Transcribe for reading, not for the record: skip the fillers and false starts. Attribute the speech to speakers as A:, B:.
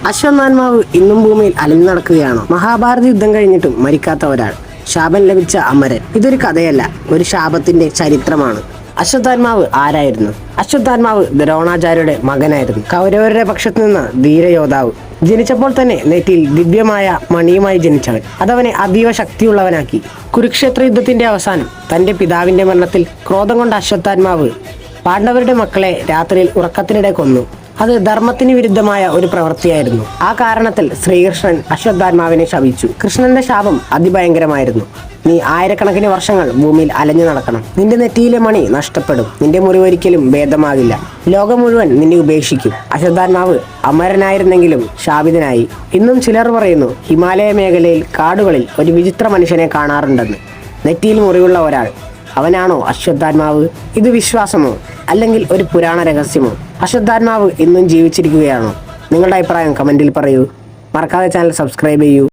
A: അശ്വത്ഥാത്മാവ് ഇന്നും ഭൂമിയിൽ അലഞ്ഞു നടക്കുകയാണോ? മഹാഭാരത യുദ്ധം കഴിഞ്ഞിട്ടും മരിക്കാത്ത ഒരാൾ, ശാപം ലഭിച്ച അമരൻ. ഇതൊരു കഥയല്ല, ഒരു ശാപത്തിന്റെ ചരിത്രമാണ്. അശ്വത്ഥാത്മാവ് ആരായിരുന്നു? അശ്വത്ഥാത്മാവ് ദ്രോണാചാര്യരുടെ മകനായിരുന്നു. കൗരവരുടെ പക്ഷത്തു നിന്ന് ധീരയോദ്ധാവ്. ജനിച്ചപ്പോൾ തന്നെ നെറ്റിയിൽ ദിവ്യമായ മണിയുമായി ജനിച്ചവൻ. അതവനെ അതീവ ശക്തിയുള്ളവനാക്കി. കുരുക്ഷേത്ര യുദ്ധത്തിന്റെ അവസാനം തന്റെ പിതാവിന്റെ മരണത്തിൽ ക്രോധം കൊണ്ട അശ്വത്ഥാത്മാവ് പാണ്ഡവരുടെ മക്കളെ രാത്രിയിൽ ഉറക്കത്തിനിടെ കൊന്നു. അത് ധർമ്മത്തിന് വിരുദ്ധമായ ഒരു പ്രവൃത്തിയായിരുന്നു. ആ കാരണത്തിൽ ശ്രീകൃഷ്ണൻ അശ്വത്ഥാത്മാവിനെ ശപിച്ചു. കൃഷ്ണന്റെ ശാപം അതിഭയങ്കരമായിരുന്നു. നീ ആയിരക്കണക്കിന് വർഷങ്ങൾ ഭൂമിയിൽ അലഞ്ഞു നടക്കണം. നിന്റെ നെറ്റിയിലെ മണി നഷ്ടപ്പെടും. നിന്റെ മുറിവൊരിക്കലും ഭേദമാകില്ല. ലോകം മുഴുവൻ നിന്നെ ഉപേക്ഷിക്കും. അശ്വത്ഥാത്മാവ് അമരനായിരുന്നെങ്കിലും ശാപിതനായി. ഇന്നും ചിലർ പറയുന്നു, ഹിമാലയ മേഖലയിൽ കാടുകളിൽ ഒരു വിചിത്ര മനുഷ്യനെ കാണാറുണ്ടെന്ന്. നെറ്റിയിൽ മുറിവുള്ള ഒരാൾ. അവനാണോ അശ്വത്ഥാത്മാവ്? ഇത് വിശ്വാസമോ അല്ലെങ്കിൽ ഒരു പുരാണ രഹസ്യമോ? അശ്വത്ഥാത്മാവ് ഇന്നും ജീവിച്ചിരിക്കുകയാണോ? നിങ്ങളുടെ അഭിപ്രായം കമന്റിൽ പറയൂ. മറക്കാതെ ചാനൽ സബ്സ്ക്രൈബ് ചെയ്യൂ.